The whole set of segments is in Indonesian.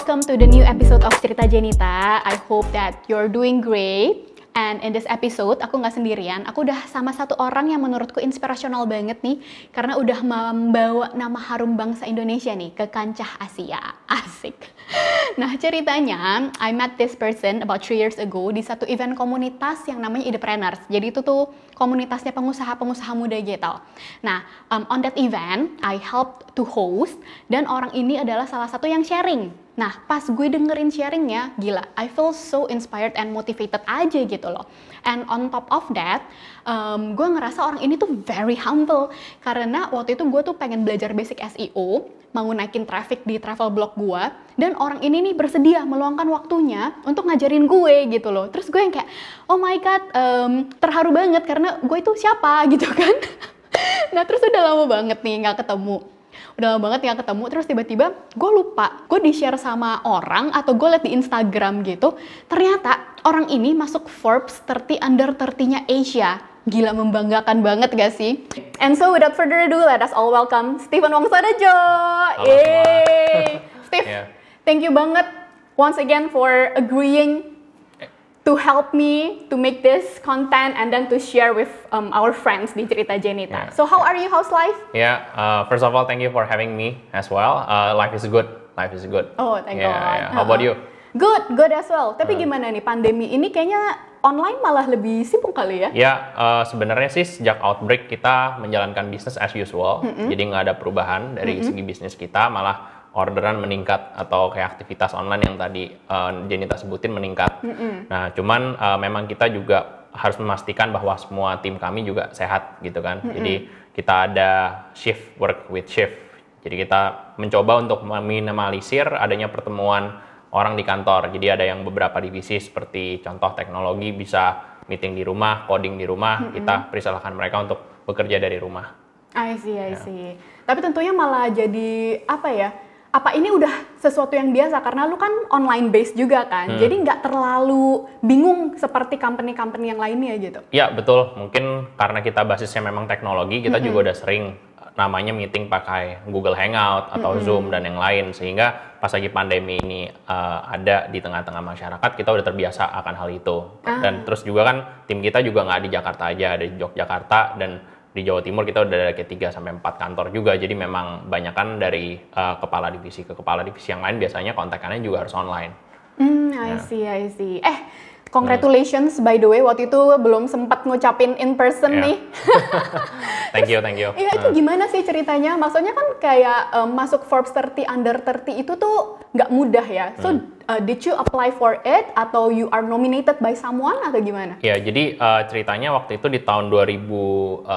welcome to the new episode of Cerita Jenita. I hope that you're doing great. And in this episode, aku nggak sendirian. Aku udah sama satu orang yang menurutku inspirasional banget nih. Karena udah membawa nama harum bangsa Indonesia nih ke kancah Asia. Asik. Nah, ceritanya, I met this person about 3 years ago di satu event komunitas yang namanya Idepreneurs. Jadi itu tuh komunitasnya pengusaha-pengusaha muda gitu. Nah, on that event, I helped to host. Dan orang ini adalah salah satu yang sharing. Nah, pas gue dengerin sharingnya, gila, I feel so inspired and motivated aja gitu loh. And on top of that, gue ngerasa orang ini tuh very humble. Karena waktu itu gue tuh pengen belajar basic SEO, mau naikin traffic di travel blog gue, dan orang ini nih bersedia meluangkan waktunya untuk ngajarin gue gitu loh. Terus gue yang kayak, oh my god, terharu banget karena gue itu siapa gitu kan. Nah, terus udah lama banget nih nggak ketemu. Udah lama banget nggak ketemu, terus tiba-tiba gue lupa, gue di-share sama orang atau gue liat di Instagram gitu, ternyata orang ini masuk Forbes 30 under 30-nya Asia. Gila, membanggakan banget gak sih? And so without further ado, let us all welcome Steven Wongsorejo. Yeay! Steve, thank you banget once again for agreeing to help me to make this content and then to share with our friends di Cerita Jenita. So how are you? How's life? First of all, thank you for having me as well. Life is good. Life is good. Oh, thank God. How about you? Good as well. Tapi gimana nih pandemi ini kayaknya online malah lebih sibuk kali ya? Sebenarnya sih sejak outbreak kita menjalankan business as usual. Jadi nggak ada perubahan dari segi bisnis kita, malah orderan meningkat atau kayak aktivitas online yang tadi Jenita sebutin meningkat. Nah, cuman memang kita juga harus memastikan bahwa semua tim kami juga sehat gitu kan. Jadi kita ada shift work with shift. Jadi kita mencoba untuk meminimalisir adanya pertemuan orang di kantor. Jadi ada yang beberapa divisi seperti contoh teknologi bisa meeting di rumah, coding di rumah. Kita persilahkan mereka untuk bekerja dari rumah. I see. Tapi tentunya malah jadi apa ini udah sesuatu yang biasa karena lu kan online based juga kan, jadi nggak terlalu bingung seperti company-company yang lainnya gitu. Iya betul, mungkin karena kita basisnya memang teknologi, kita juga udah sering namanya meeting pakai Google Hangout atau Zoom dan yang lain, sehingga pas lagi pandemi ini ada di tengah-tengah masyarakat, kita udah terbiasa akan hal itu. Dan terus juga kan tim kita juga nggak di Jakarta aja, ada di Yogyakarta dan di Jawa Timur kita udah ada 3-4 kantor juga, jadi memang banyakan dari kepala divisi ke kepala divisi yang lain biasanya kontakannya juga harus online. I see. Congratulations by the way, waktu itu belum sempat ngucapin in person nih. Thank you. Iya, itu gimana sih ceritanya? Maksudnya kan kayak masuk Forbes 30 under 30 itu tuh nggak mudah ya. So did you apply for it atau you are nominated by someone atau gimana? Ya, jadi ceritanya waktu itu di tahun 2018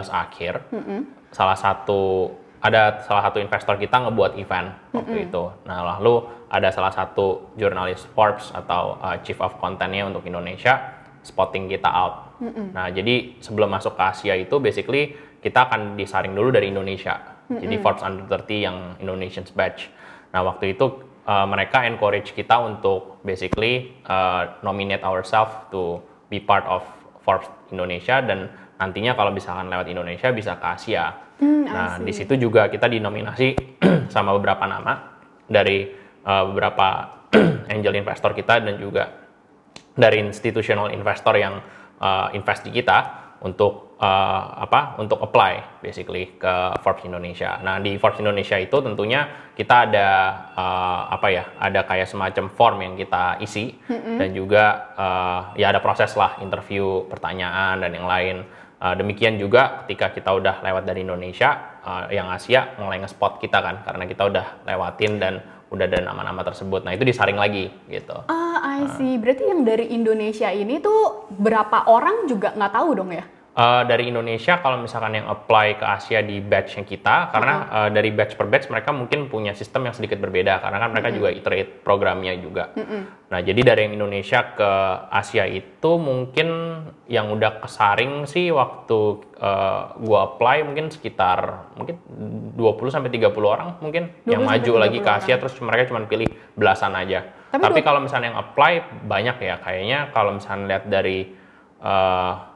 akhir, ada salah satu investor kita ngebuat event waktu itu. Nah, lalu ada salah satu jurnalis Forbes atau chief of content-nya untuk Indonesia spotting kita out. Nah, jadi sebelum masuk ke Asia itu basically kita akan disaring dulu dari Indonesia. Jadi Forbes Under 30 yang Indonesian's batch. Nah, waktu itu mereka encourage kita untuk basically nominate ourselves to be part of Forbes Indonesia, dan nantinya kalau misalkan lewat Indonesia bisa ke Asia. Nah, di situ juga kita dinominasi sama beberapa nama dari beberapa angel investor kita dan juga dari institutional investor yang invest di kita untuk untuk apply basically ke Forbes Indonesia. Nah, di Forbes Indonesia itu tentunya kita ada ada kayak semacam form yang kita isi dan juga ada proses lah, interview, pertanyaan dan yang lain. Demikian juga ketika kita udah lewat dari Indonesia, yang Asia mulai nge-spot kita kan, karena kita udah lewatin dan udah ada nama-nama tersebut. Nah, itu disaring lagi gitu. I see. Berarti yang dari Indonesia ini tuh berapa orang juga nggak tahu dong ya? Dari Indonesia kalau misalkan yang apply ke Asia di batch-nya kita, karena dari batch per batch mereka mungkin punya sistem yang sedikit berbeda, karena kan mereka juga iterate programnya juga. Nah, jadi dari yang Indonesia ke Asia itu mungkin yang udah kesaring sih waktu gua apply mungkin sekitar 20-30 orang mungkin yang maju lagi ke Asia, terus mereka cuma pilih belasan aja. Tapi kalau misalnya yang apply banyak ya, kayaknya kalau misalnya lihat dari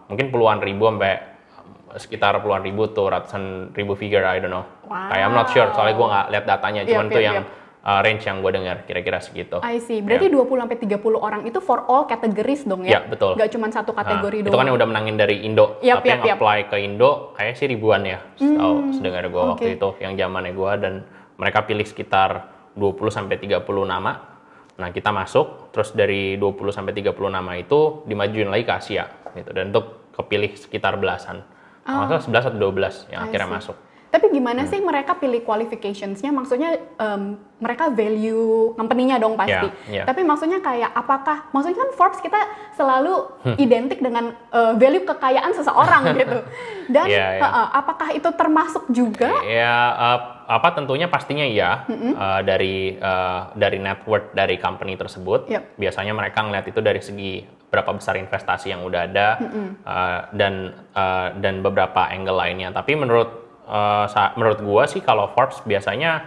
mungkin puluhan ribu sampai sekitar puluhan ribu tuh ratusan ribu figure, I don't know. Kayak I'm not sure, soalnya gue nggak lihat datanya, cuman tuh yang range yang gue dengar kira-kira segitu. I see. Berarti 20-30 orang itu for all categories dong ya? Ya, betul. Nggak cuma satu kategori doang. Itu kan yang udah menangin dari Indo. Tapi yang apply ke Indo kayak sih ribuan ya. Sedengar gue waktu itu, yang zamannya gue. Dan mereka pilih sekitar 20-30 nama. Nah, kita masuk, terus dari 20-30 nama itu dimajuin lagi ke Asia. Gitu. Dan untuk kepilih sekitar belasan. Maksudnya 11 atau 12 yang akhirnya masuk. Tapi gimana sih mereka pilih qualifications-nya? Maksudnya mereka value company-nya dong pasti. Tapi maksudnya kayak apakah, maksudnya kan Forbes kita selalu identik dengan value kekayaan seseorang gitu. Dan apakah itu termasuk juga? Tentunya pastinya iya. Dari net worth dari company tersebut. Biasanya mereka ngeliat itu dari segi berapa besar investasi yang udah ada dan beberapa angle lainnya. Tapi menurut gue sih kalau Forbes biasanya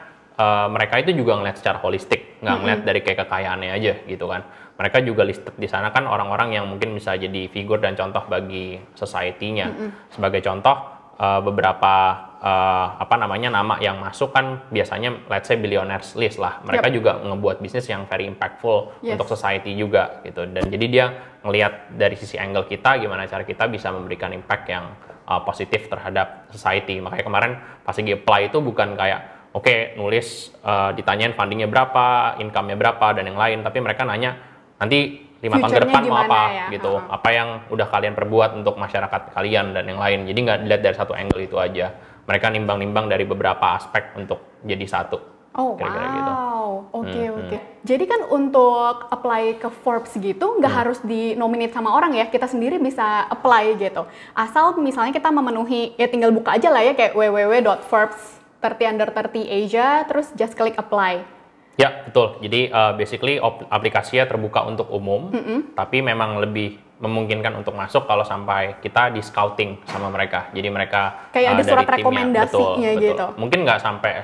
mereka itu juga ngeliat secara holistik, nggak ngeliat dari kayak kekayaannya aja gitu kan. Mereka juga listed di sana kan orang-orang yang mungkin bisa jadi figur dan contoh bagi society-nya. Sebagai contoh beberapa nama yang masuk kan biasanya let's say billionaires list lah. Mereka juga ngebuat bisnis yang very impactful untuk society juga gitu. Dan jadi dia ngelihat dari sisi angle kita gimana cara kita bisa memberikan impact yang positif terhadap society. Makanya kemarin pas lagi apply itu bukan kayak nulis ditanyain fundingnya berapa, income-nya berapa dan yang lain, tapi mereka nanya nanti 5 tahun ke depan mau apa gitu, apa yang udah kalian perbuat untuk masyarakat kalian dan yang lain. Jadi nggak dilihat dari satu angle itu aja. Mereka nimbang-nimbang dari beberapa aspek untuk jadi satu. Kira-kira gitu. Oke. Jadi kan untuk apply ke Forbes gitu nggak harus di-nominate sama orang ya, kita sendiri bisa apply gitu. Asal misalnya kita memenuhi, ya tinggal buka aja lah ya kayak www.forbes30under30asia, terus just klik apply. Ya, betul. Jadi basically aplikasinya terbuka untuk umum, tapi memang lebih memungkinkan untuk masuk kalau sampai kita di scouting sama mereka. Jadi mereka kayak ada surat rekomendasinya betul. gitu. Mungkin nggak sampai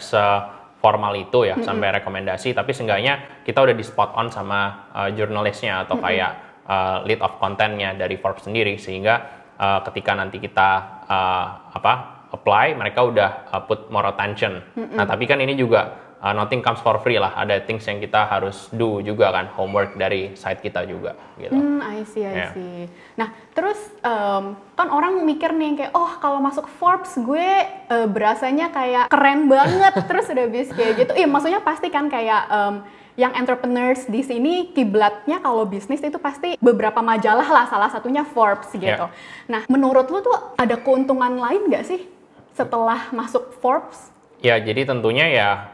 formal itu ya, sampai rekomendasi, tapi seenggaknya kita udah di spot on sama jurnalisnya atau kayak lead of content-nya dari Forbes sendiri, sehingga ketika nanti kita apply, mereka udah put more attention. Nah, tapi kan ini juga nothing comes for free lah, ada things yang kita harus do juga kan, homework dari site kita juga gitu. I see. Nah, terus kan orang mikir nih kayak, kalau masuk Forbes gue berasanya kayak keren banget, terus udah bis kayak gitu. Iya, maksudnya pasti kan kayak yang entrepreneurs di sini kiblatnya kalau bisnis itu pasti beberapa majalah lah, salah satunya Forbes gitu. Nah, menurut lu tuh ada keuntungan lain nggak sih setelah masuk Forbes? Ya, jadi tentunya ya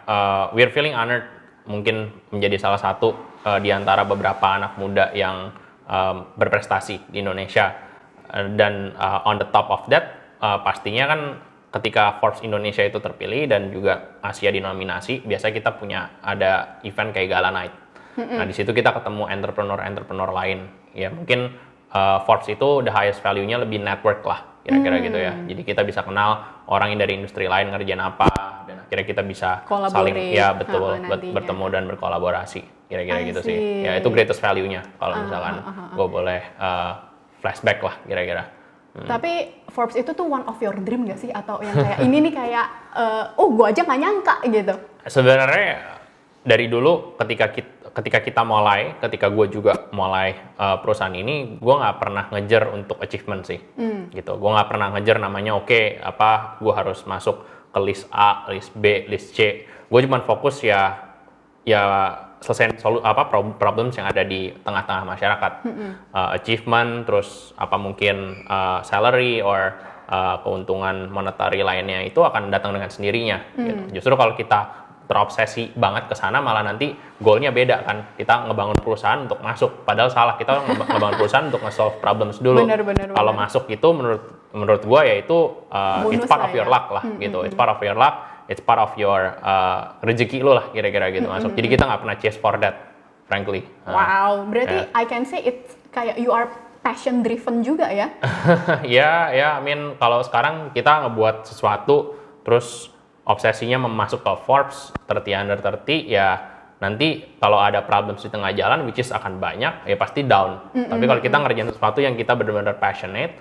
we're feeling honored mungkin menjadi salah satu di antara beberapa anak muda yang berprestasi di Indonesia. Dan on the top of that, pastinya kan ketika Forbes Indonesia itu terpilih dan juga Asia dinominasi, biasanya kita punya ada event kayak Gala Night. Nah, di situ kita ketemu entrepreneur lain. Ya, mungkin Forbes itu the highest value-nya lebih network lah, kira-kira gitu ya. Jadi kita bisa kenal orang yang dari industri lain ngerjain apa, dan akhirnya kita bisa saling bertemu dan berkolaborasi, kira-kira gitu sih. Ya, itu greatest value-nya kalau misalkan gue boleh flashback lah, kira-kira. Tapi Forbes itu tuh one of your dream gak sih? Atau yang kayak ini nih kayak, gue aja gak nyangka gitu? Sebenarnya dari dulu ketika gue juga mulai perusahaan ini, gue nggak pernah ngejar untuk achievement sih, gitu. Gue nggak pernah ngejar namanya gue harus masuk ke list A, list B, list C. Gue cuma fokus ya selesai problems yang ada di tengah-tengah masyarakat, achievement, terus mungkin salary or keuntungan monetary lainnya itu akan datang dengan sendirinya. Gitu. Justru kalau kita terobsesi banget ke sana, malah nanti goalnya beda kan. Kita ngebangun perusahaan untuk masuk, padahal salah. Kita ngebangun perusahaan untuk nge-solve problems dulu. Kalau masuk itu menurut gue ya itu it's part of your luck lah gitu. It's part of your luck, it's part of your rezeki lo lah kira-kira gitu masuk. Jadi kita nggak pernah chase for that, frankly. Wow, berarti I can say it's kayak you are passion driven juga ya? Ya, I mean kalau sekarang kita ngebuat sesuatu terus obsesinya masuk ke Forbes 30 under 30 ya nanti kalau ada problem di tengah jalan, which is akan banyak, ya pasti down. Tapi kalau kita ngerjain sesuatu yang kita benar-benar passionate,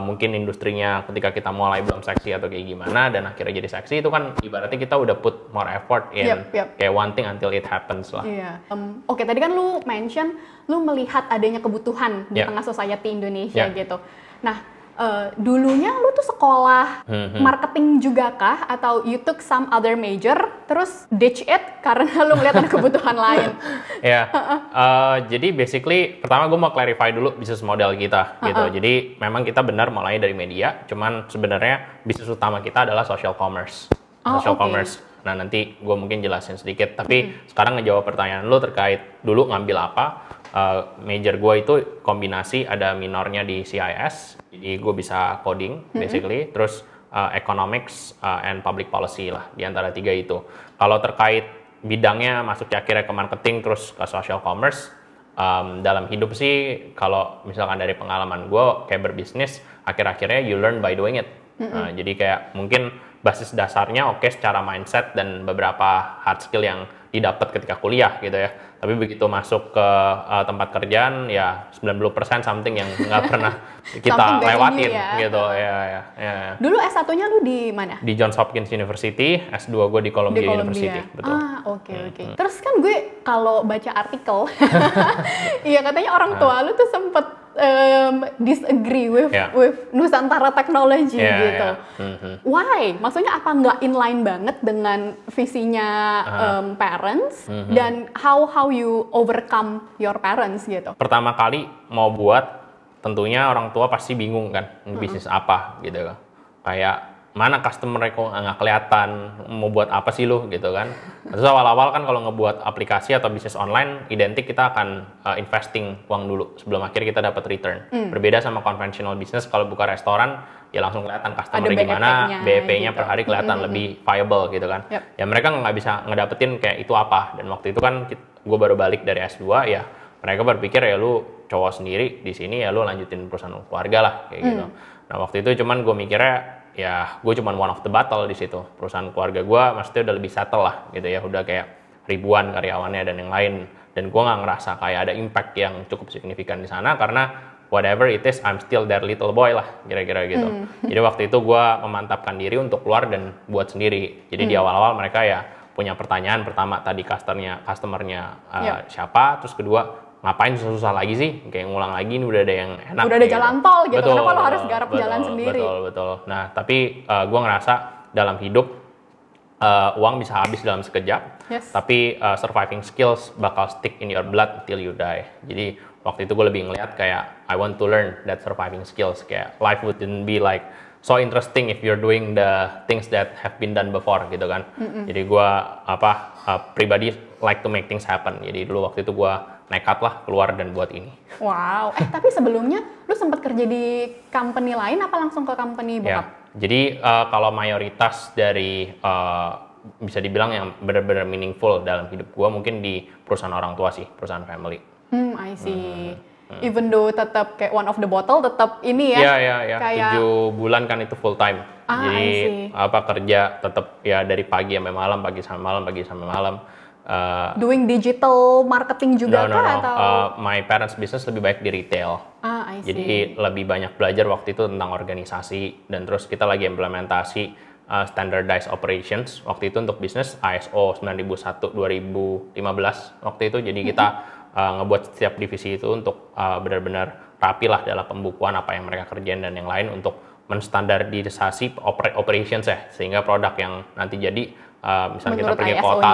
mungkin industrinya ketika kita mulai belum seksi atau kayak gimana, dan akhirnya jadi seksi, itu kan ibaratnya kita udah put more effort in kayak one thing until it happens lah. Iya. Oke, tadi kan lu mention, lu melihat adanya kebutuhan di tengah society Indonesia gitu. Nah, dulunya lu tuh sekolah marketing juga kah? Atau you took some other major, terus ditch it karena lu ngeliat ada kebutuhan lain? Ya, jadi basically pertama gue mau clarify dulu bisnis model kita gitu. Jadi memang kita benar mulai dari media, cuman sebenarnya bisnis utama kita adalah social commerce. Commerce. Nah, nanti gue mungkin jelasin sedikit, tapi sekarang ngejawab pertanyaan lu terkait dulu ngambil apa. Major gue itu kombinasi, ada minornya di CIS, jadi gue bisa coding basically, terus economics and public policy lah, di antara tiga itu. Kalau terkait bidangnya masuknya akhirnya ke marketing terus ke social commerce, dalam hidup sih kalau misalkan dari pengalaman gue kayak berbisnis, akhir-akhirnya you learn by doing it. Jadi kayak mungkin basis dasarnya oke secara mindset dan beberapa hard skill yang didapat ketika kuliah gitu ya. Tapi begitu masuk ke tempat kerjaan ya 90% something yang nggak pernah kita lewatin gitu ya. Dulu S1-nya lu di mana? Di Johns Hopkins University, S2 gue di Columbia University. Betul. Oke. Terus kan gue kalau baca artikel, iya katanya orang tua lu tuh sempet disagree with Nusantara Technology gitu. Why? Maksudnya apa nggak inline banget dengan visinya parents dan how you overcome your parents gitu? Pertama kali mau buat, tentunya orang tua pasti bingung kan, bisnis apa gitu kan. Kayak mana customer kok nggak kelihatan, mau buat apa sih lu gitu kan. Terus awal-awal kan kalau ngebuat aplikasi atau bisnis online, identik kita akan investing uang dulu sebelum akhirnya kita dapat return. Berbeda sama konvensional bisnis, kalau buka restoran ya langsung kelihatan customer gimana, BEP-nya gitu per hari kelihatan lebih viable gitu kan. Ya mereka nggak bisa ngedapetin kayak itu apa. Dan waktu itu kan gue baru balik dari S2 ya, mereka berpikir ya lu cowok sendiri di sini ya lu lanjutin perusahaan keluarga lah kayak gitu. Nah waktu itu cuman gue mikirnya ya gue cuman one of the battle di situ. Perusahaan keluarga gue maksudnya udah lebih settle lah gitu ya, udah kayak ribuan karyawannya dan yang lain, dan gue nggak ngerasa kayak ada impact yang cukup signifikan di sana karena whatever it is I'm still their little boy lah kira-kira gitu. Jadi waktu itu gue memantapkan diri untuk keluar dan buat sendiri. Jadi di awal-awal mereka ya punya pertanyaan, pertama tadi customernya siapa, terus kedua ngapain susah-susah lagi sih, kayak ngulang lagi, ini udah ada yang enak. Udah ada jalan tol gitu, kenapa lo harus garap jalan sendiri? Betul. Nah, tapi gue ngerasa dalam hidup uang bisa habis dalam sekejap, tapi surviving skills bakal stick in your blood until you die. Jadi waktu itu gue lebih ngeliat kayak I want to learn that surviving skills, kayak life wouldn't be like so interesting if you're doing the things that have been done before gitu kan. Jadi gue pribadi like to make things happen. Jadi dulu waktu itu gue nekat lah keluar dan buat ini. Wow. Tapi sebelumnya lu sempat kerja di company lain apa langsung ke company bokap? Jadi kalau mayoritas dari bisa dibilang yang benar-benar meaningful dalam hidup gue mungkin di perusahaan orang tua sih, perusahaan family. I see. Even though tetap kayak one of the bottle, tetap ini ya? Iya. Kayak 7 bulan kan itu full time. Jadi kerja tetap ya dari pagi sampai malam, pagi sampai malam. Doing digital marketing juga atau? My parents business lebih baik di retail. I see. Jadi lebih banyak belajar waktu itu tentang organisasi, dan terus kita lagi implementasi standardized operations waktu itu untuk bisnis ISO 9001 2015 waktu itu. Jadi kita ngebuat setiap divisi itu untuk benar-benar rapi lah dalam pembukuan apa yang mereka kerjain dan yang lain untuk menstandarisasi operations ya, sehingga produk yang nanti jadi misalnya kita pergi ke kota,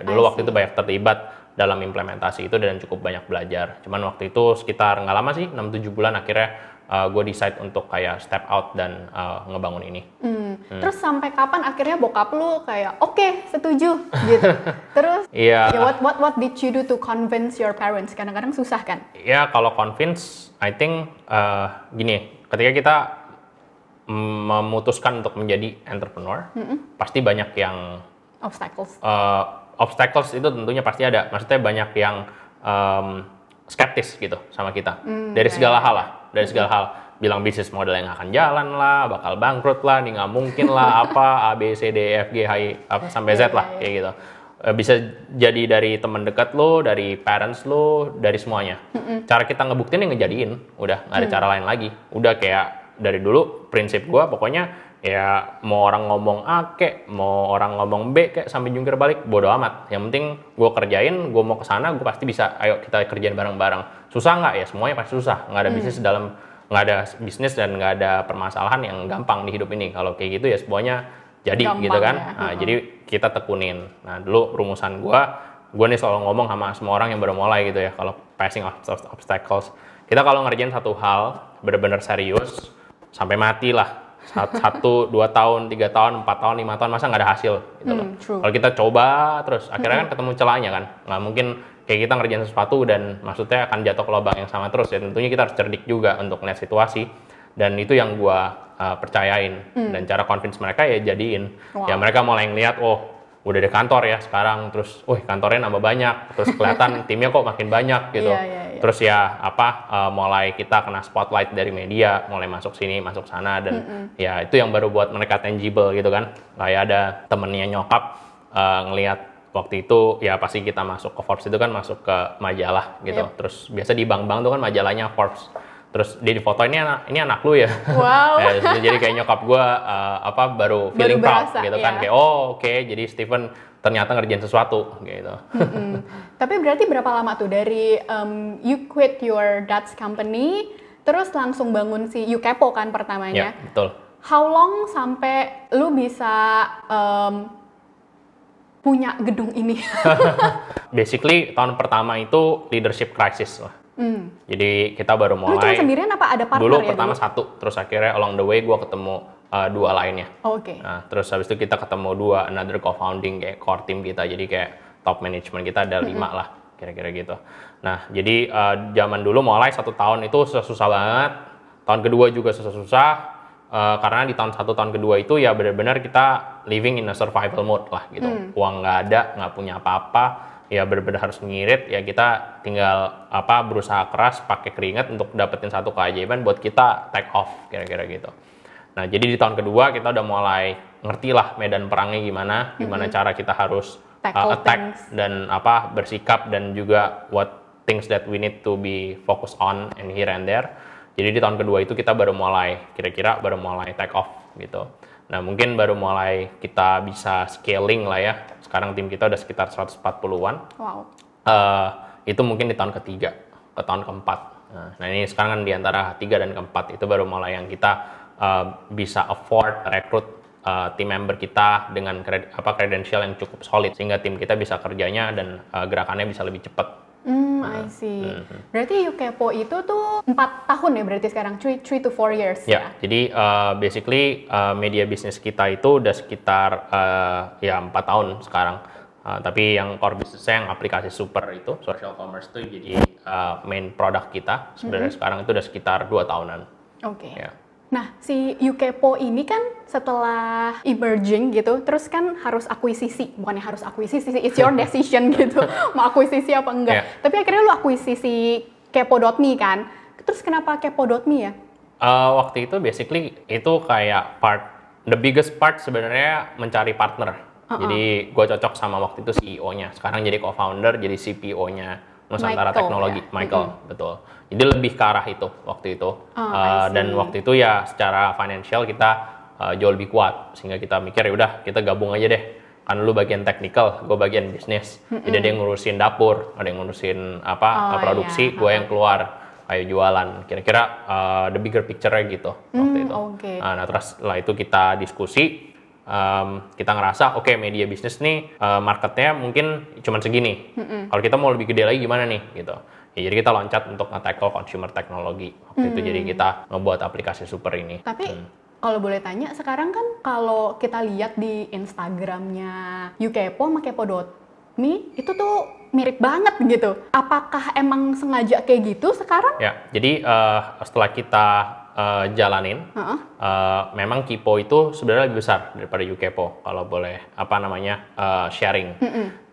dulu waktu itu banyak terlibat dalam implementasi itu dan cukup banyak belajar. Cuman waktu itu sekitar nggak lama sih, 6-7 bulan akhirnya gue decide untuk kayak step out dan ngebangun ini. Terus sampai kapan akhirnya bokap lu kayak oke, setuju gitu? Terus what did you do to convince your parents? Kadang-kadang susah kan? Ya kalau convince, I think gini, ketika kita memutuskan untuk menjadi entrepreneur, pasti banyak yang obstacles itu tentunya pasti ada. Maksudnya banyak yang skeptis gitu sama kita dari segala hal lah, dari segala hal. Bilang bisnis model yang akan jalan lah, bakal bangkrut lah, ini nggak mungkin lah, apa A B C D E F G H I apa sampai Z lah kayak gitu. bisa jadi dari teman dekat lo, dari parents lo, dari semuanya. Cara kita ngebuktiin yang ngejadiin, udah nggak ada cara lain lagi. Udah kayak dari dulu prinsip gue pokoknya ya mau orang ngomong A kek, mau orang ngomong B kek sampai jungkir balik, bodo amat. Yang penting gue kerjain, gue mau kesana, gue pasti bisa. Ayo kita kerjain bareng-bareng. Susah nggak ya? Semuanya pasti susah. Nggak ada bisnis dan nggak ada permasalahan yang gampang di hidup ini. Kalau kayak gitu ya semuanya jadi gampang, gitu kan. Ya. Nah, jadi kita tekunin. Nah dulu rumusan gue nih selalu ngomong sama semua orang yang baru mulai gitu ya. Kalau passing obstacles, kita kalau ngerjain satu hal bener-bener serius sampai mati lah. 1, 2 tahun, 3 tahun, 4 tahun, 5 tahun, masa nggak ada hasil gitu loh. Kalau kita coba terus, akhirnya kan ketemu celahnya kan. Nggak mungkin kayak kita ngerjain sesuatu dan maksudnya akan jatuh ke lubang yang sama terus. Ya tentunya kita harus cerdik juga untuk ngeliat situasi. Dan itu yang gua percayain. Dan cara convince mereka ya jadiin. Ya mereka mulai ngeliat, oh udah di kantor ya sekarang, terus kantornya nambah banyak, terus kelihatan timnya kok makin banyak gitu. Terus ya mulai kita kena spotlight dari media, mulai masuk sini, masuk sana, dan ya itu yang baru buat mereka tangible gitu kan. Kayak ada temennya nyokap ngelihat waktu itu ya pasti kita masuk ke Forbes itu kan masuk ke majalah gitu. Terus biasa di bank-bank tuh kan majalahnya Forbes. Terus dia difoto, ini anak lu ya. Wow. Ya, jadi kayak nyokap gue baru feeling proud gitu kan, kayak oke, jadi Steven ternyata ngerjain sesuatu gitu. Tapi berarti berapa lama tuh dari you quit your dad's company terus langsung bangun si Ukepo kan pertamanya? Ya, betul. How long sampai lu bisa punya gedung ini? Basically tahun pertama itu leadership crisis lah. Jadi kita baru mulai. Lu cuma sendirian apa ada partner dulu ya? Pertama satu, terus akhirnya along the way gue ketemu 2 lainnya. Oke. Nah, terus habis itu kita ketemu 2 another co-founding kayak core team kita. Jadi kayak top management kita ada 5 lah, kira-kira gitu. Nah, jadi zaman dulu mulai 1 tahun itu susah banget. Tahun kedua juga susah-susah. Karena di tahun 1 tahun kedua itu ya benar-benar kita living in a survival mode lah gitu. Uang nggak ada, nggak punya apa-apa. Ya benar-benar harus ngirit, ya kita tinggal berusaha keras pakai keringat untuk dapetin satu keajaiban buat kita take off kira-kira gitu. Nah jadi di tahun kedua kita udah mulai ngerti lah medan perangnya gimana cara kita harus attack dan bersikap, dan juga what things that we need to be focused on and here and there. Jadi di tahun kedua itu kita baru mulai take off gitu. Nah mungkin baru mulai kita bisa scaling lah ya. Sekarang tim kita udah sekitar 140-an. Wow. Itu mungkin di tahun ketiga, ke tahun keempat. Nah ini sekarang kan di antara 3 dan keempat itu baru mulai yang kita bisa afford rekrut tim member kita dengan credential yang cukup solid, sehingga tim kita bisa kerjanya dan gerakannya bisa lebih cepat. I see. Berarti Ukepo itu tuh 4 tahun ya berarti sekarang, 3 to 4 years ya? Jadi basically media bisnis kita itu udah sekitar 4 tahun sekarang. Tapi yang core bisnisnya yang aplikasi super itu, social commerce itu jadi main produk kita. Sebenarnya sekarang itu udah sekitar 2 tahunan. Oke. Ya. Nah, si Ukepo ini kan setelah emerging gitu, terus kan harus akuisisi. Bukannya harus akuisisi, it's your decision gitu. Mau akuisisi apa enggak. Yeah. Tapi akhirnya lu akuisisi Kepo.me kan. Terus kenapa Kepo.me ya? Waktu itu basically itu kayak the biggest part sebenarnya mencari partner. Jadi gue cocok sama waktu itu CEO-nya. Sekarang jadi co-founder, jadi CPO-nya Nusantara Teknologi, ya? Michael, betul. Jadi lebih ke arah itu waktu itu. Dan waktu itu ya secara financial kita jauh lebih kuat, sehingga kita mikir ya udah kita gabung aja deh. Kan lu bagian technical, gue bagian bisnis. Jadi ada yang ngurusin dapur, ada yang ngurusin produksi, gue yang keluar ayo jualan. Kira-kira the bigger picture-nya gitu waktu itu. Okay. Nah terus setelah itu kita diskusi. Kita ngerasa oke, media bisnis nih marketnya mungkin cuma segini. Kalau kita mau lebih gede lagi gimana nih gitu. Ya, jadi kita loncat untuk nge-tackle consumer teknologi waktu itu. Jadi kita ngebuat aplikasi super ini. Tapi kalau boleh tanya, sekarang kan kalau kita lihat di Instagramnya Ukepo sama Kepo.me itu tuh mirip banget gitu. Apakah emang sengaja kayak gitu sekarang? Ya, jadi setelah kita jalanin, memang Kipo itu sebenarnya lebih besar daripada Ukepo kalau boleh sharing.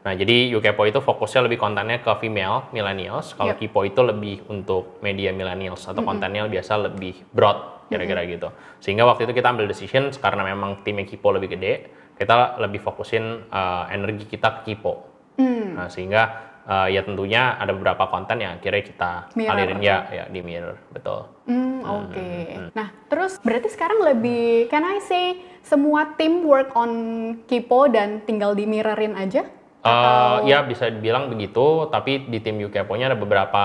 Nah jadi Ukepo itu fokusnya lebih kontennya ke female, millennials. Kalau Kipo itu lebih untuk media millennials atau kontennya biasa lebih broad kira-kira gitu. Sehingga waktu itu kita ambil decision karena memang timnya Kipo lebih gede, kita lebih fokusin energi kita ke Kipo. Nah, sehingga ya tentunya ada beberapa konten yang akhirnya kita alirin ya di mirror, betul. Oke. Nah, terus berarti sekarang lebih, can I say, semua tim work on Kipo dan tinggal di mirrorin aja? Ya bisa dibilang begitu, tapi di tim UKPO-nya ada beberapa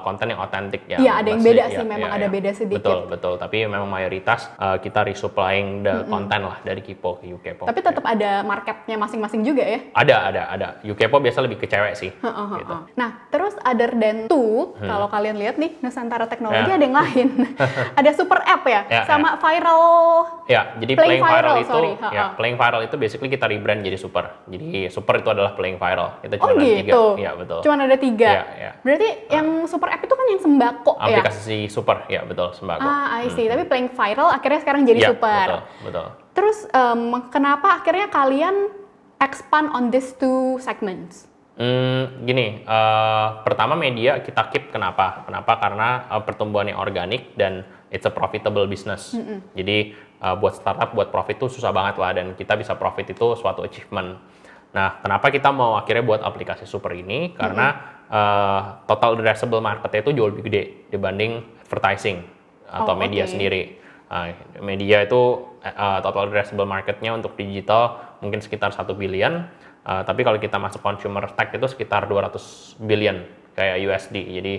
konten yang otentik ya. Iya, ada yang beda sih, memang ada beda sedikit. Betul. Tapi memang mayoritas kita resupplying the konten lah dari Kipo ke UKPO. Tapi tetap ada marketnya masing-masing juga ya? Ada. UKPO biasa lebih ke cewek sih. Gitu. Nah, terus other than two, kalau kalian lihat nih, Nusantara Teknologi ada yang lain. Ada super app ya? Sama viral. Ya, jadi Playing Viral itu basically kita rebrand jadi Super. Jadi Super itu adalah Playing Viral. Itu cuma ada 3. Iya, betul. Cuman ada 3. Ya. Berarti yang super app itu kan yang sembako ya? Aplikasi Super, ya betul, sembako. I see. Tapi Playing Viral akhirnya sekarang jadi Super. Betul. Terus kenapa akhirnya kalian expand on these 2 segments? Gini, pertama media kita keep kenapa? Karena pertumbuhannya organik dan it's a profitable business. Jadi buat startup, buat profit itu susah banget lah, dan kita bisa profit itu suatu achievement. Nah, kenapa kita mau akhirnya buat aplikasi Super ini? Karena total addressable marketnya itu jauh lebih gede dibanding advertising atau media sendiri. Media itu total addressable marketnya untuk digital mungkin sekitar 1 billion. Tapi kalau kita masuk consumer tech itu sekitar 200 billion kayak USD. Jadi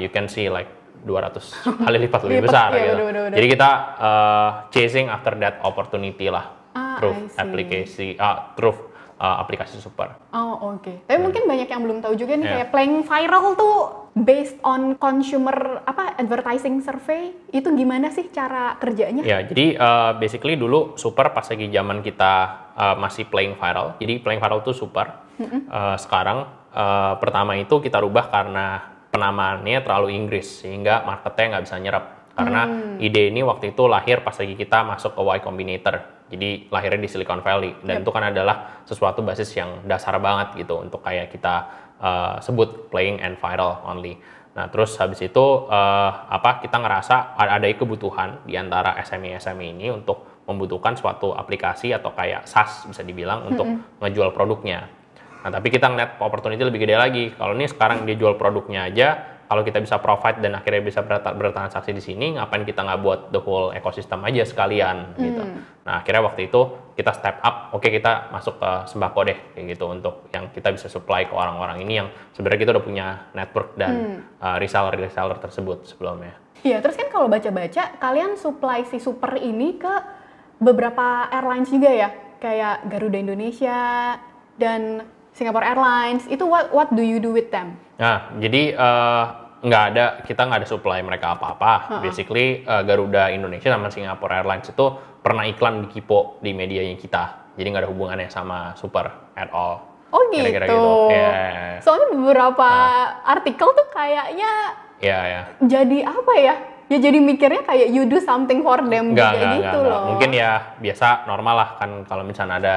you can see like 200 kali lipat lebih besar gitu. Bener. Jadi kita chasing after that opportunity lah through aplikasi Super. Oke. Tapi mungkin banyak yang belum tahu juga nih, kayak Playing Viral tuh based on consumer advertising survey, itu gimana sih cara kerjanya? Ya, jadi basically dulu Super pas lagi zaman kita masih Playing Viral. Jadi Playing Viral tuh Super. Sekarang pertama itu kita rubah karena penamaannya terlalu Inggris sehingga marketnya nggak bisa nyerap. Karena ide ini waktu itu lahir pas lagi kita masuk ke Y Combinator. Jadi lahirnya di Silicon Valley, dan itu kan adalah sesuatu basis yang dasar banget gitu untuk kayak kita sebut playing and viral only. Nah, terus habis itu kita ngerasa ada kebutuhan di antara SME ini untuk membutuhkan suatu aplikasi atau kayak SaaS bisa dibilang untuk ngejual produknya. Nah, tapi kita ngeliat opportunity lebih gede lagi. Kalau ini sekarang dia jual produknya aja, kalau kita bisa provide dan akhirnya bisa bertransaksi di sini, ngapain kita nggak buat the whole ekosistem aja sekalian gitu. Nah, akhirnya waktu itu kita step up, oke, kita masuk ke sembako deh kayak gitu, untuk yang kita bisa supply ke orang-orang ini yang sebenarnya kita udah punya network dan reseller tersebut sebelumnya. Iya, terus kan kalau baca-baca kalian supply si Super ini ke beberapa airlines juga ya, kayak Garuda Indonesia dan Singapore Airlines. Itu what do you do with them? Nah, jadi kita nggak ada supply mereka apa-apa. Basically Garuda Indonesia sama Singapore Airlines itu pernah iklan di Kipo di medianya kita. Jadi nggak ada hubungannya sama Super at all. Oh gitu. Kira-kira gitu. Yeah. Soalnya beberapa artikel tuh kayaknya jadi apa ya? Ya jadi mikirnya kayak you do something for them gitu loh. Mungkin ya biasa normal lah kan, kalau misalnya ada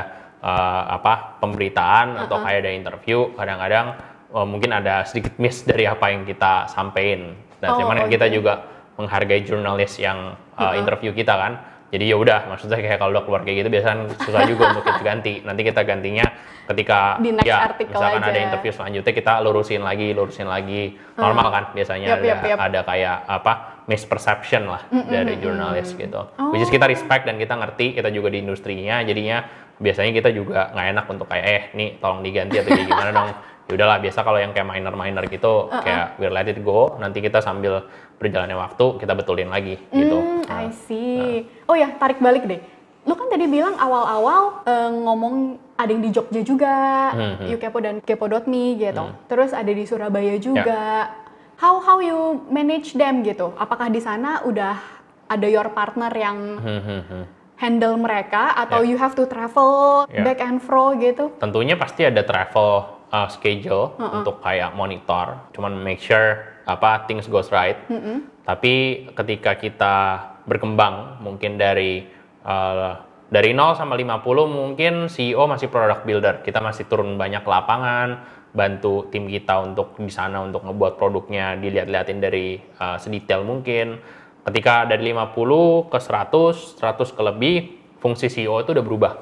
pemberitaan atau kayak ada interview, kadang-kadang mungkin ada sedikit miss dari apa yang kita sampein. Dan cuman kita juga menghargai jurnalis yang interview kita kan. Jadi ya udah, maksudnya kayak kalau udah keluar kayak gitu biasanya susah juga untuk kita ganti. Nanti kita gantinya ketika misalkan ada interview selanjutnya, kita lurusin lagi. Normal kan biasanya ada kayak misperception lah dari jurnalis gitu. Which is kita respect dan kita ngerti, kita juga di industrinya, jadinya biasanya kita juga nggak enak untuk kayak nih tolong diganti atau kayak gimana dong. Ya udahlah, biasa kalau yang kayak minor gitu kayak we'll let it go, nanti kita sambil berjalannya waktu kita betulin lagi gitu. I see. Oh ya, tarik balik deh. Lu kan tadi bilang awal-awal ngomong ada yang di Jogja juga, UKPO dan kepo.me gitu. Terus ada di Surabaya juga. How you manage them gitu? Apakah di sana udah ada your partner yang handle mereka, atau you have to travel back and fro gitu? Tentunya pasti ada travel schedule untuk kayak monitor, cuman make sure things goes right. Tapi ketika kita berkembang mungkin dari 0 sampai 50, mungkin CEO masih product builder, kita masih turun banyak ke lapangan, bantu tim kita untuk di sana untuk ngebuat produknya dilihat-liatin dari sedetail mungkin. Ketika dari 50 ke 100 ke lebih, fungsi CEO itu udah berubah.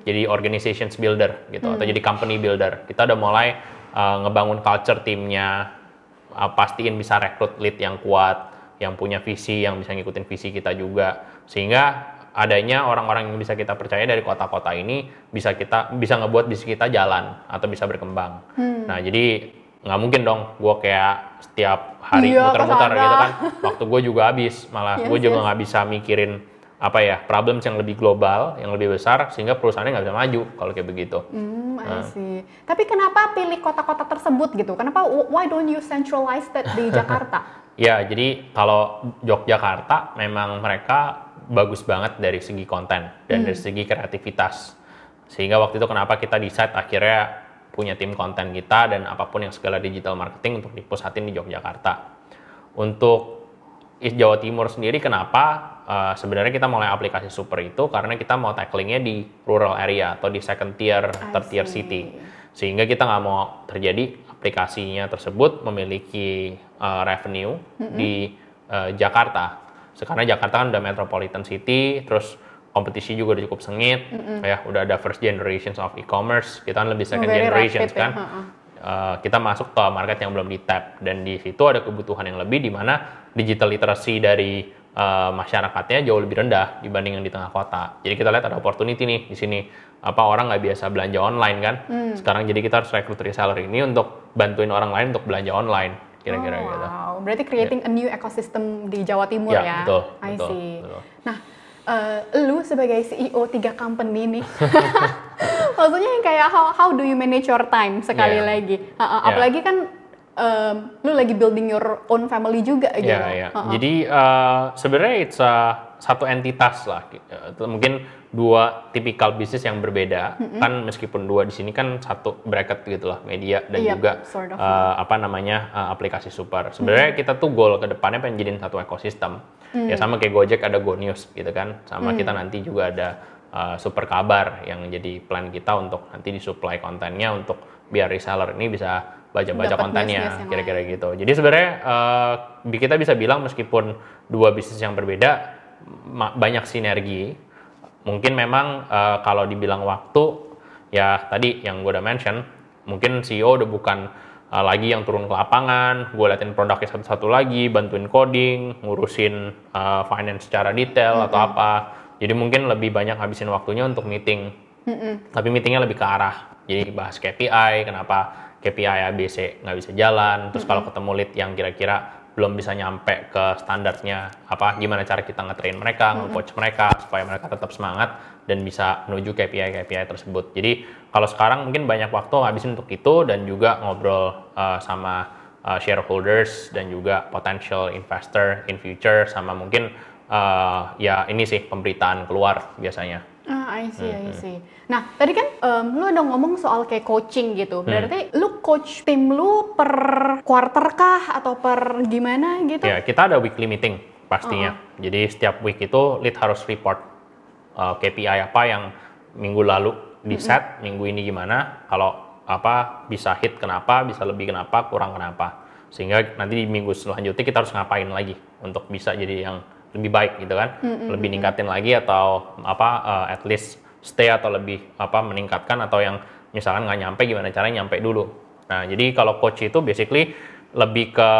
jadi organizations builder gitu, atau jadi company builder. Kita udah mulai ngebangun culture timnya, pastiin bisa rekrut lead yang kuat, yang punya visi, yang bisa ngikutin visi kita juga, sehingga adanya orang-orang yang bisa kita percaya dari kota-kota ini bisa ngebuat bisnis kita jalan atau bisa berkembang. Nah, jadi nggak mungkin dong gue kayak setiap hari muter-muter gitu kan, waktu gue juga habis, malah gue juga nggak bisa mikirin problems yang lebih global, yang lebih besar, sehingga perusahaannya nggak bisa maju kalau kayak begitu. I see. Tapi kenapa pilih kota-kota tersebut gitu? Kenapa why don't you centralize that di Jakarta? Ya, jadi kalau Yogyakarta memang mereka bagus banget dari segi konten dan dari segi kreativitas. Sehingga waktu itu kenapa kita decide akhirnya punya tim konten kita dan apapun yang segala digital marketing untuk dipusatin di Yogyakarta. Untuk Jawa Timur sendiri kenapa? Sebenarnya kita mulai aplikasi Super itu karena kita mau tacklingnya di rural area atau di second tier, third tier city. Sehingga kita nggak mau terjadi aplikasinya tersebut memiliki revenue di Jakarta. Karena Jakarta kan udah metropolitan city, terus kompetisi juga udah cukup sengit, udah ada first generations of e-commerce, kita kan lebih second generations kan. Kita masuk ke market yang belum di tap, dan di situ ada kebutuhan yang lebih, di mana digital literacy dari masyarakatnya jauh lebih rendah dibanding yang di tengah kota. Jadi kita lihat ada opportunity nih di sini. Orang nggak biasa belanja online kan, sekarang jadi kita harus rekrut reseller ini untuk bantuin orang lain untuk belanja online. Kira-kira gitu. Wow, berarti creating a new ecosystem di Jawa Timur ya? Betul, I see. Betul. Nah, lu sebagai CEO 3 company nih, maksudnya yang kayak how do you manage your time sekali lagi? Apalagi kan lu lagi building your own family juga gitu. Jadi sebenarnya it's satu entitas lah, mungkin 2 tipikal bisnis yang berbeda, kan meskipun 2 di sini kan satu bracket gitu lah, media dan juga sort of. aplikasi Super. Sebenarnya kita tuh goal ke depannya pengen jadiin satu ekosistem. Ya sama kayak Gojek ada GoNews gitu kan, sama kita nanti juga ada Super Kabar yang jadi plan kita untuk nanti disuplai kontennya untuk biar reseller ini bisa baca-baca kontennya, kira-kira gitu. Jadi sebenarnya kita bisa bilang meskipun 2 bisnis yang berbeda, banyak sinergi. Mungkin memang kalau dibilang waktu, ya tadi yang gue udah mention, mungkin CEO udah bukan lagi yang turun ke lapangan, gue liatin produknya satu-satu lagi, bantuin coding, ngurusin finance secara detail atau apa. Jadi mungkin lebih banyak habisin waktunya untuk meeting. Tapi meetingnya lebih ke arah, jadi bahas KPI, kenapa KPI ABC nggak bisa jalan, terus kalau ketemu lead yang kira-kira belum bisa nyampe ke standarnya, gimana cara kita nge-train mereka, nge-coach mereka supaya mereka tetap semangat dan bisa menuju KPI tersebut. Jadi kalau sekarang mungkin banyak waktu ngabisin untuk itu dan juga ngobrol sama shareholders dan juga potential investor in future, sama mungkin ini sih pemberitaan keluar biasanya. I see. Nah, tadi kan lu udah ngomong soal kayak coaching gitu. Berarti lu coach tim lu per quarter kah atau per gimana gitu? Ya, kita ada weekly meeting pastinya. Jadi setiap week itu lead harus report KPI apa yang minggu lalu di set, minggu ini gimana, kalau bisa hit kenapa, bisa lebih kenapa, kurang kenapa. Sehingga nanti di minggu selanjutnya kita harus ngapain lagi untuk bisa jadi yang lebih baik gitu kan, lebih ningkatin lagi atau at least stay atau lebih meningkatkan, atau yang misalkan nggak nyampe gimana caranya nyampe dulu. Nah, jadi kalau coach itu basically lebih ke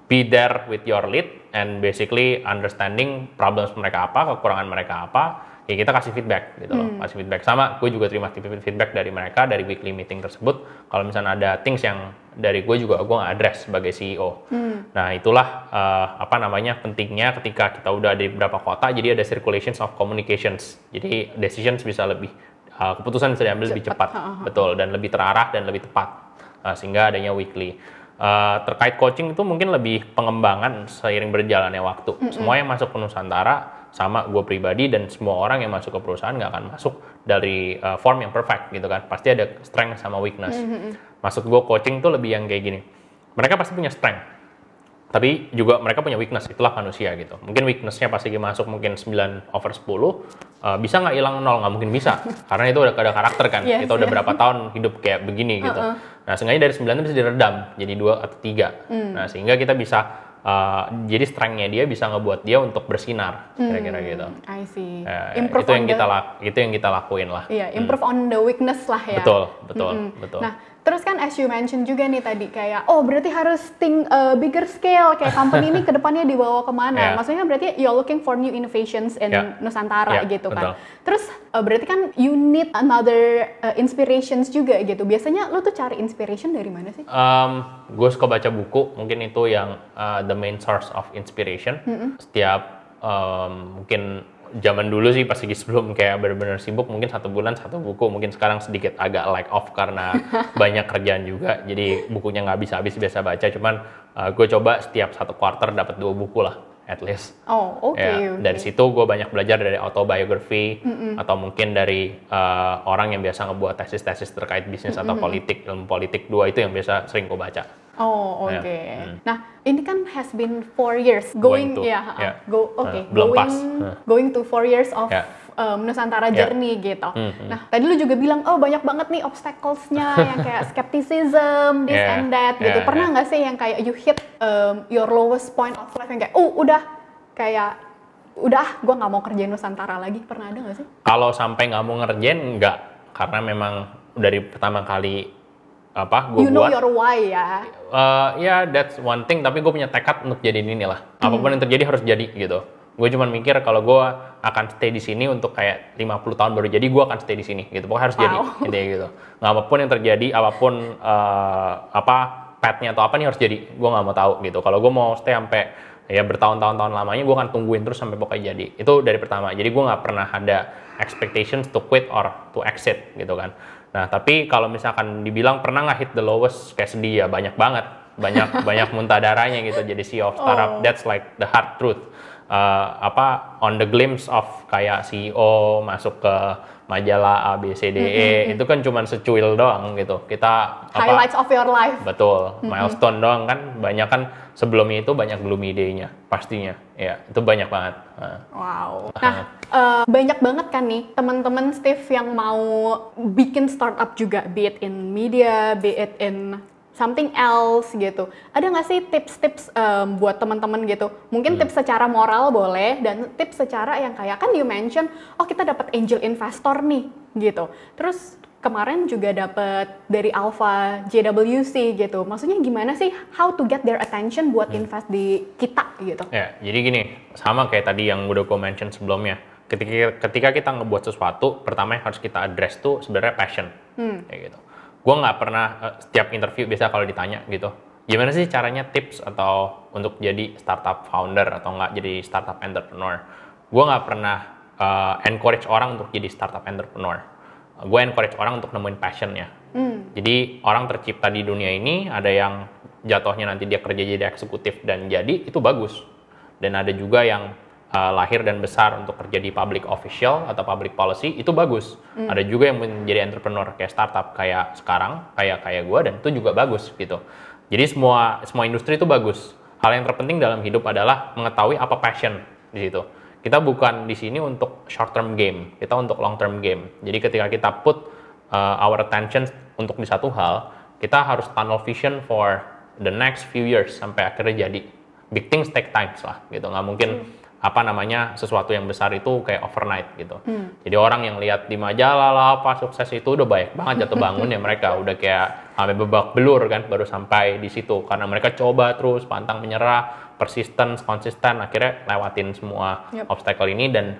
be there with your lead and basically understanding problems mereka apa, kekurangan mereka apa, ya kita kasih feedback gitu loh, kasih feedback. Sama gue juga terima feedback dari mereka dari weekly meeting tersebut. Kalau misalnya ada things yang dari gue juga gue nggak address sebagai CEO. Nah, itulah pentingnya ketika kita udah di beberapa kota, jadi ada circulations of communications. Jadi decisions bisa lebih keputusan bisa diambil lebih cepat, betul, dan lebih terarah dan lebih tepat. Sehingga adanya weekly. Terkait coaching itu mungkin lebih pengembangan seiring berjalannya waktu. Semua yang masuk ke Nusantara, sama gue pribadi dan semua orang yang masuk ke perusahaan nggak akan masuk dari form yang perfect gitu kan. Pasti ada strength sama weakness. Maksud gue coaching tuh lebih yang kayak gini. Mereka pasti punya strength, tapi juga mereka punya weakness, itulah manusia gitu. Mungkin weakness-nya pas lagi masuk mungkin 9/10, bisa nggak hilang 0? Nggak mungkin bisa, karena itu udah ada karakter kan. Kita udah berapa tahun hidup kayak begini gitu. Nah, seenggaknya dari 9 itu bisa diredam jadi 2 atau 3. Nah, sehingga kita bisa jadi strength-nya dia bisa ngebuat dia untuk bersinar, kira-kira gitu. I see. Itu yang kita lakuin lah. Iya, improve on the weakness lah ya. Betul. Nah, terus kan as you mention juga nih tadi kayak, berarti harus think bigger scale, kayak company ini kedepannya dibawa kemana? Maksudnya berarti you're looking for new innovations in Nusantara gitu kan. Terus berarti kan you need another inspirations juga gitu. Biasanya lo tuh cari inspiration dari mana sih? Gue suka baca buku, mungkin itu yang the main source of inspiration. Setiap mungkin zaman dulu sih pas lagi sebelum kayak benar-benar sibuk, mungkin 1 bulan 1 buku, mungkin sekarang sedikit agak lack off karena banyak kerjaan juga, jadi bukunya nggak bisa habis biasa baca, cuman gue coba setiap 1 quarter dapat 2 buku lah at least. Dari situ gue banyak belajar dari autobiography atau mungkin dari orang yang biasa ngebuat tesis-tesis terkait bisnis atau politik, ilmu politik, 2 itu yang biasa sering gue baca. Nah, ini kan has been 4 years going to 4 years of Nusantara journey gitu. Nah, tadi lu juga bilang banyak banget nih obstacles-nya yang kayak skepticism, this and that gitu. Pernah nggak sih yang kayak you hit your lowest point of life yang kayak udah gue nggak mau kerjain Nusantara lagi? Pernah ada nggak sih? Kalau sampai nggak mau ngerjain enggak, karena memang dari pertama kali gue buat your why ya. That's one thing, tapi gue punya tekad untuk jadiin inilah. Apapun yang terjadi harus jadi gitu. Gue cuma mikir kalau gue akan stay di sini untuk kayak 50 tahun baru jadi, gue akan stay di sini gitu. Pokoknya harus jadi gitu. Nggak apapun yang terjadi, apapun path-nya atau apa nih harus jadi. Gue nggak mau tahu gitu. Kalau gue mau stay sampai bertahun-tahun lamanya, gue akan tungguin terus sampai pokoknya jadi. Itu dari pertama. Jadi gue nggak pernah ada expectations to quit or to exit gitu kan. Nah, tapi kalau misalkan dibilang pernah nggak hit the lowest, kayak sedih ya, banyak banget. Banyak muntah darahnya gitu jadi CEO of startup. That's like the hard truth. On the glimpse of kayak CEO masuk ke majalah A, B, C, D, E, itu kan cuma secuil doang gitu. Kita highlights of your life. Betul, milestone doang kan. Banyak kan sebelumnya itu banyak gloomy day-nya pastinya. Ya, itu banyak banget. Wow. Nah, banyak banget kan nih teman-teman Steve yang mau bikin startup juga, be it in media, be it in something else gitu. Ada nggak sih tips-tips buat teman-teman gitu? Mungkin tips secara moral boleh, dan tips secara yang kayak kan you mention, kita dapat angel investor nih gitu. Terus kemarin juga dapat dari Alpha JWC gitu. Maksudnya gimana sih how to get their attention buat invest di kita gitu? Ya, jadi gini, sama kayak tadi yang udah gue mention sebelumnya. Ketika kita ngebuat sesuatu, pertama yang harus kita address tuh sebenarnya passion, kayak gitu. Gue nggak pernah setiap interview biasa kalau ditanya gitu, gimana sih caranya tips atau untuk jadi startup founder atau nggak jadi startup entrepreneur? Gue nggak pernah encourage orang untuk jadi startup entrepreneur. Gue encourage orang untuk nemuin passionnya. Jadi orang tercipta di dunia ini, ada yang jatuhnya nanti dia kerja jadi eksekutif dan jadi itu bagus, dan ada juga yang lahir dan besar untuk kerja di public official atau public policy, itu bagus. Ada juga yang menjadi entrepreneur kayak startup kayak sekarang, kayak gue, dan itu juga bagus gitu. Jadi semua industri itu bagus. Hal yang terpenting dalam hidup adalah mengetahui apa passion di situ. Kita bukan di sini untuk short term game, kita untuk long term game. Jadi ketika kita put our attention untuk di satu hal, kita harus tunnel vision for the next few years sampai akhirnya jadi. Big things take time lah gitu, nggak mungkin sesuatu yang besar itu kayak overnight gitu. Jadi orang yang lihat di majalah lah sukses itu udah banyak banget jatuh bangun ya, mereka udah kayak sampai babak belur kan baru sampai di situ, karena mereka coba terus pantang menyerah, konsisten, akhirnya lewatin semua obstacle ini dan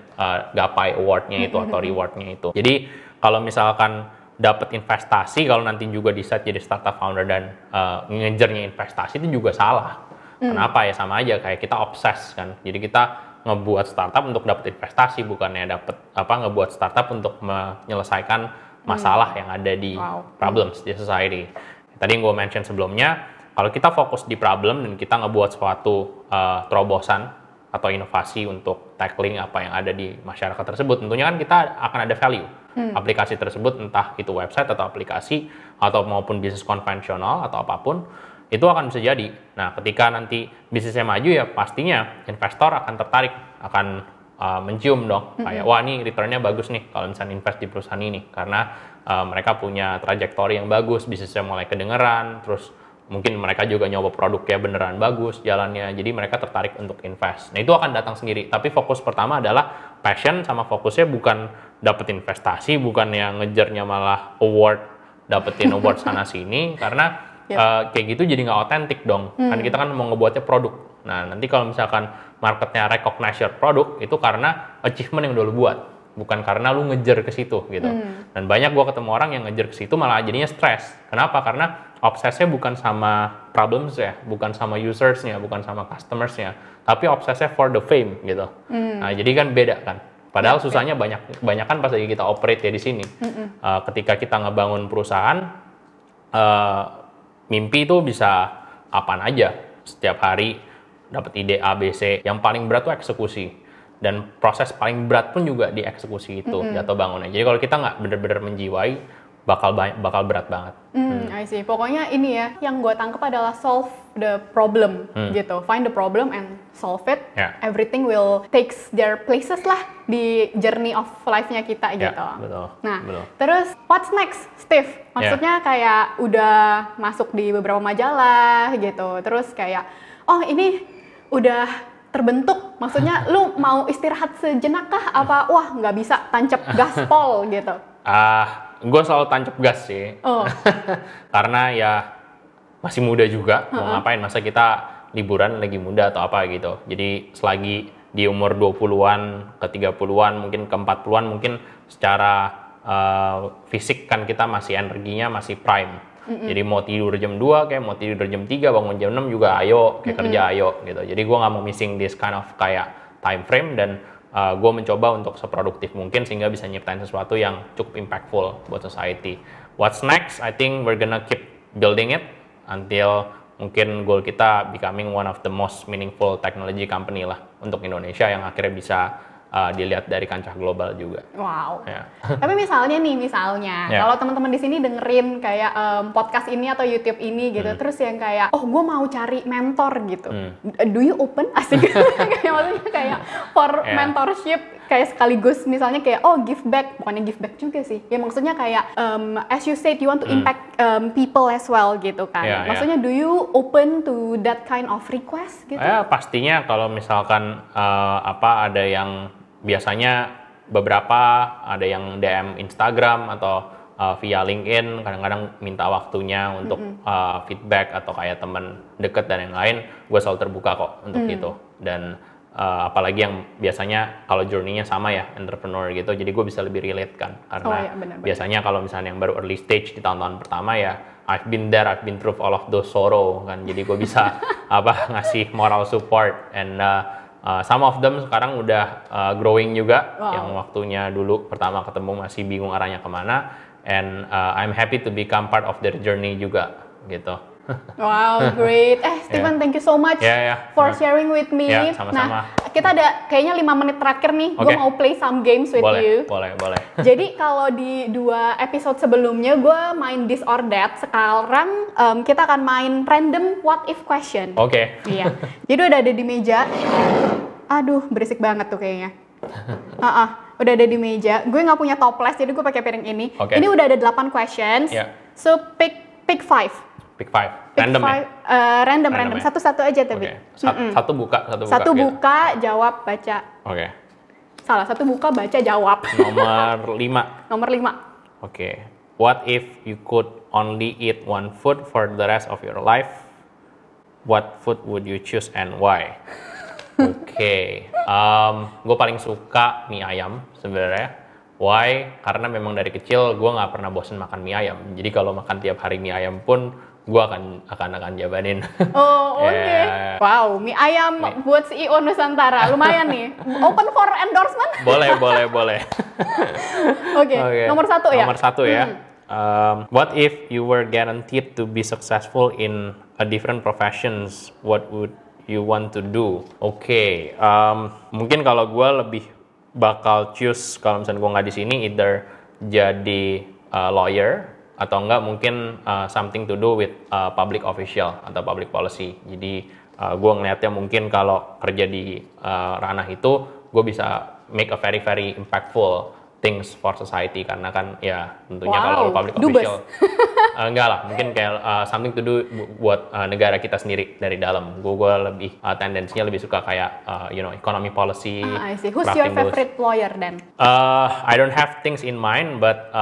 gapai award-nya itu atau reward-nya itu. Jadi kalau misalkan dapat investasi, kalau nanti juga decide jadi startup founder dan ngejarnya investasi, itu juga salah. Kenapa ya? Sama aja kayak kita obses kan. Jadi kita ngebuat startup untuk dapat investasi, bukannya ngebuat startup untuk menyelesaikan masalah yang ada di problems di society. Tadi yang gue mention sebelumnya, kalau kita fokus di problem dan kita ngebuat suatu terobosan atau inovasi untuk tackling apa yang ada di masyarakat tersebut, tentunya kan kita akan ada value. Aplikasi tersebut, entah itu website atau aplikasi atau maupun bisnis konvensional atau apapun, itu akan bisa jadi. Nah, ketika nanti bisnisnya maju ya pastinya investor akan tertarik, akan mencium dong, kayak wah nih returnnya bagus nih kalau misalnya invest di perusahaan ini, karena mereka punya trajektori yang bagus, bisnisnya mulai kedengeran, terus mungkin mereka juga nyoba produknya beneran bagus jalannya, jadi mereka tertarik untuk invest. Nah itu akan datang sendiri, tapi fokus pertama adalah passion, sama fokusnya bukan dapet investasi, bukan yang ngejarnya malah award, dapetin award sana sini, karena kayak gitu jadi nggak otentik dong. Kan kita kan mau ngebuatnya produk. Nah nanti kalau misalkan marketnya recognize your produk, itu karena achievement yang udah lu buat, bukan karena lu ngejar ke situ gitu. Dan banyak gua ketemu orang yang ngejar ke situ malah jadinya stres. Kenapa? Karena obsesnya bukan sama problems ya, bukan sama usersnya, bukan sama customersnya, tapi obsesnya for the fame gitu. Nah jadi kan beda kan. Padahal susahnya banyak kan pas lagi kita operate ya di sini. Ketika kita ngebangun perusahaan, mimpi itu bisa apaan aja. Setiap hari dapat ide A, B, C. Yang paling berat tuh eksekusi. Dan proses paling berat pun juga di eksekusi itu, jatuh bangunnya. Jadi kalau kita nggak benar-benar menjiwai, bakal berat banget. I see. Pokoknya ini ya, yang gue tangkap adalah solve the problem gitu. Find the problem and solve it. Yeah. Everything will takes their places lah di journey of life-nya kita gitu. Betul. Nah, betul. terus what's next, Steve? Maksudnya kayak udah masuk di beberapa majalah gitu. Terus kayak, oh ini udah terbentuk. Maksudnya lu mau istirahat sejenak kah? Apa wah nggak bisa tancap gaspol gitu? Gue selalu tancap gas sih. Karena ya masih muda juga, mau ngapain, masa kita liburan lagi muda atau apa gitu. Jadi selagi di umur 20-an ke 30-an, mungkin ke 40-an, mungkin secara fisik kan kita masih energinya masih prime. Jadi mau tidur jam 2 kayak mau tidur jam 3, bangun jam 6 juga ayo, kayak kerja ayo gitu. Jadi gue nggak mau missing this kind of kayak time frame, dan gue mencoba untuk seproduktif mungkin sehingga bisa nyiptain sesuatu yang cukup impactful buat society. What's next? I think we're gonna keep building it until mungkin goal kita becoming one of the most meaningful technology company lah untuk Indonesia, yang akhirnya bisa dilihat dari kancah global juga. Wow. Tapi misalnya kalau teman-teman di sini dengerin kayak podcast ini atau YouTube ini gitu, terus yang kayak, oh gue mau cari mentor gitu. Do you open? Asik. Kayak maksudnya kayak for mentorship, kayak sekaligus misalnya kayak, oh give back, bukannya give back juga sih. Ya maksudnya kayak, as you said, you want to impact people as well gitu kan. Maksudnya do you open to that kind of request gitu? Pastinya kalau misalkan ada yang biasanya beberapa ada yang DM Instagram atau via LinkedIn, kadang-kadang minta waktunya untuk feedback atau kayak teman deket dan yang lain, gue selalu terbuka kok untuk itu. Dan apalagi yang biasanya kalau journey-nya sama ya, entrepreneur gitu, jadi gue bisa lebih relate kan, karena biasanya kalau misalnya yang baru early stage di tahun-tahun pertama ya, I've been there, I've been through all of those sorrow kan, jadi gue bisa ngasih moral support, and some of them sekarang udah growing juga, yang waktunya dulu pertama ketemu masih bingung arahnya kemana, and I'm happy to become part of their journey juga gitu. Wow, great. Stephen, thank you so much for sharing with me. Sama-sama. Nah, kita ada kayaknya 5 menit terakhir nih, gue mau play some games with you. Boleh. Jadi kalau di 2 episode sebelumnya gue main This or That, sekarang kita akan main random what if question. Oke. Iya. Jadi udah ada di meja. Aduh, berisik banget tuh kayaknya. Udah ada di meja. Gue nggak punya toples, jadi gue pakai piring ini. Ini udah ada 8 questions. So pick 5. Pick 5. Random ya? Random. Satu-satu aja tapi. Satu buka. Satu buka, jawab, baca. Salah, satu buka, baca, jawab. Nomor 5. Nomor 5. What if you could only eat one food for the rest of your life? What food would you choose and why? Gue paling suka mie ayam sebenarnya. Why? Karena memang dari kecil gue nggak pernah bosan makan mie ayam. Jadi kalau makan tiap hari mie ayam pun gue akan jabanin. Wow, mie ayam buat CEO Nusantara, lumayan nih. Open for endorsement? Boleh. Nomor 1 ya? Nomor 1 ya. What if you were guaranteed to be successful in a different professions? What would you want to do? Mungkin kalau gue lebih bakal choose, kalau misalnya gue nggak di sini, either jadi lawyer atau enggak mungkin something to do with public official atau public policy. Jadi gue ngeliatnya mungkin kalau kerja di ranah itu, gue bisa make a very very impactful things for society, karena kan ya tentunya kalau public official Enggak lah, mungkin kayak something to do buat negara kita sendiri dari dalam. Gue lebih tendensinya lebih suka kayak economy policy. I see. Who's your favorite lawyer then? I don't have things in mind, but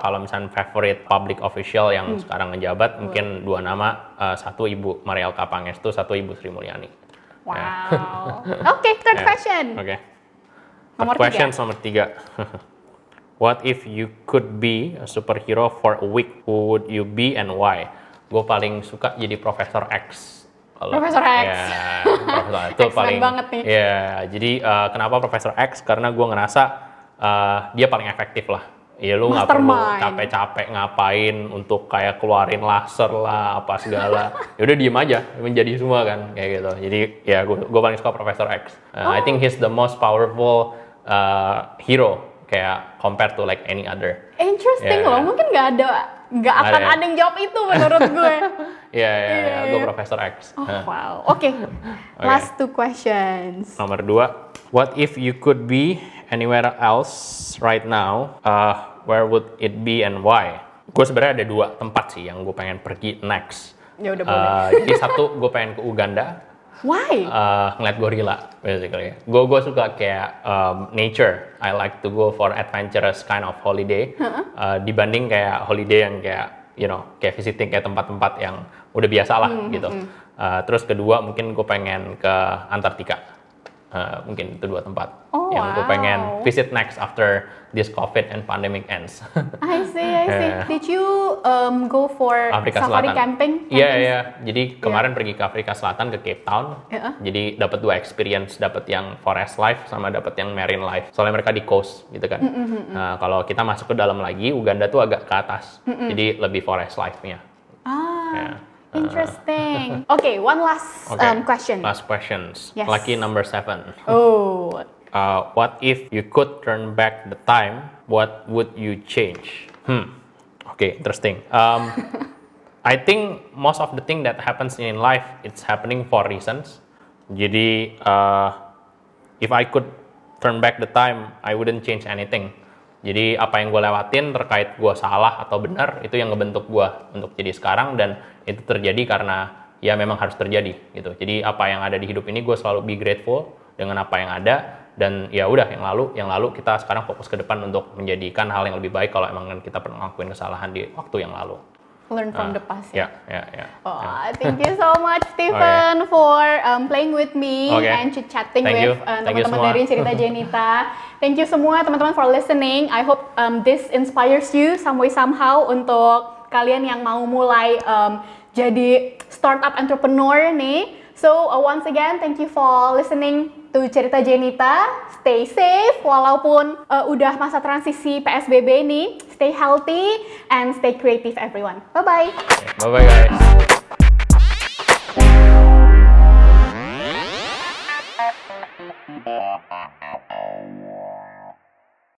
kalau misalnya favorite public official yang sekarang ngejabat mungkin dua nama, satu Ibu Marielka Pangestu, satu Ibu Sri Mulyani. Wow. Oke, third question. Oke. Nomor Question nomor 3. What if you could be a superhero for a week? Who would you be and why? Gue paling suka jadi Profesor X. Profesor X. Ya, Profesor itu paling banget nih. Ya, jadi kenapa Profesor X? Karena gue ngerasa dia paling efektif lah. Ya lu nggak perlu capek-capek ngapain untuk kayak keluarin laser lah apa segala. Ya udah diem aja, menjadi semua kan kayak gitu. Jadi ya gue paling suka Profesor X. I think he's the most powerful hero kayak compared to like any other. Interesting loh, mungkin nggak akan ada yang jawab itu menurut gue. Gue Profesor X. Oh wow, oke. Last 2 questions. Nomor 2, what if you could be anywhere else right now? Where would it be and why? Gue sebenarnya ada 2 tempat sih yang gue pengen pergi next. Ya udah boleh. Jadi satu gue pengen ke Uganda. Why? Ngeliat gorila, basically. Gue suka kayak nature. I like to go for adventurous kind of holiday. Dibanding kayak holiday yang kayak, kayak visiting kayak tempat-tempat yang udah biasa lah gitu. Terus kedua mungkin gue pengen ke Antartika. Mungkin itu 2 tempat yang gue pengen visit next after this COVID and pandemic ends. I see. Did you go for safari camping? Iya. Jadi kemarin pergi ke Afrika Selatan ke Cape Town. Jadi dapat 2 experience, dapat yang forest life sama dapat yang marine life. Soalnya mereka di coast gitu kan. Nah, kalau kita masuk ke dalam lagi, Uganda tuh agak ke atas. Jadi lebih forest life-nya. Interesting. Okay, one last question. Last questions. Yes. Lucky number 7. Oh. What if you could turn back the time? What would you change? Okay, interesting. I think most of the thing that happens in life, it's happening for reasons. Jadi, if I could turn back the time, I wouldn't change anything. Jadi apa yang gue lewatin terkait gue salah atau benar itu yang ngebentuk gue untuk jadi sekarang, dan itu terjadi karena ya memang harus terjadi gitu. Jadi apa yang ada di hidup ini gue selalu be grateful dengan apa yang ada, dan ya udah yang lalu kita sekarang fokus ke depan untuk menjadikan hal yang lebih baik kalau emang kita pernah ngelakuin kesalahan di waktu yang lalu. Learn from the past. Thank you so much, Stephen, for playing with me and chit-chatting with teman-teman dari Cerita Jenita. Thank you semua teman-teman for listening. I hope this inspires you some way somehow untuk kalian yang mau mulai jadi startup entrepreneur nih. So once again, thank you for listening to Cerita Jenita. Stay safe walaupun udah masa transisi PSBB nih. Stay healthy and stay creative everyone. Bye-bye. Bye-bye guys.